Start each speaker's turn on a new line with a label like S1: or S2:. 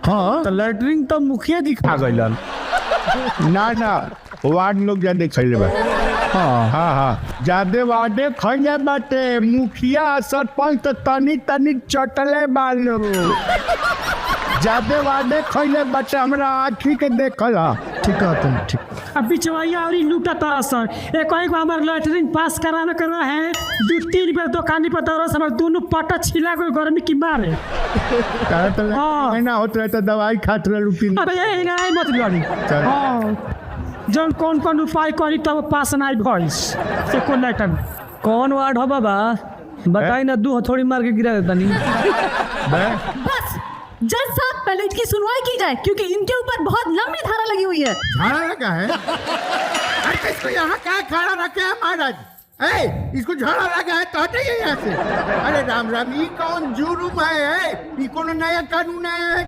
S1: हाँ
S2: तो लेटरिन तो मुखिया जी खा गइलन।
S1: ना वार्ड लोग ज्यादा खैले बा।
S2: हाँ
S1: हाँ ज्यादा वार्डे खैले बाटे, मुखिया सरपंच तो तनी चटले बालो। ज्यादा वार्डे खैले बाटे, हमरा आँखी के देखला।
S2: ठीक है तुम ठीक।
S3: अब बिचवैया और लूटा था सर, एक हमारे लेटरिन पास कराना करना है, 2-3 बार दुकानी पर दौरा से दोनों पटा छिला गए गर्मी की मारे।
S1: कहा तो
S3: हाँ।
S1: ना होत रहे तो दवाई खात रहे लुटिन।
S3: अबे ये नहीं मत गाड़ी।
S1: चल।
S3: हाँ जन कौन उपाय करी तब पास नहीं भइस से को लेटर।
S2: कौन वार्ड हो बाबा बताई ना, 2 हथौड़ी मार के गिरा देता नहीं।
S4: बस जज साहब पहले इसकी सुनवाई की जाए, क्योंकि इनके ऊपर बहुत लंबी धारा लगी हुई है।
S1: झाड़ा लगा है। अरे इसको यहाँ क्या खड़ा रखे है महाराज? इसको झाड़ा लगा है तो हटाइए यहाँ से। अरे राम ये कौन जुर्म है? ये कौन नया कानून है?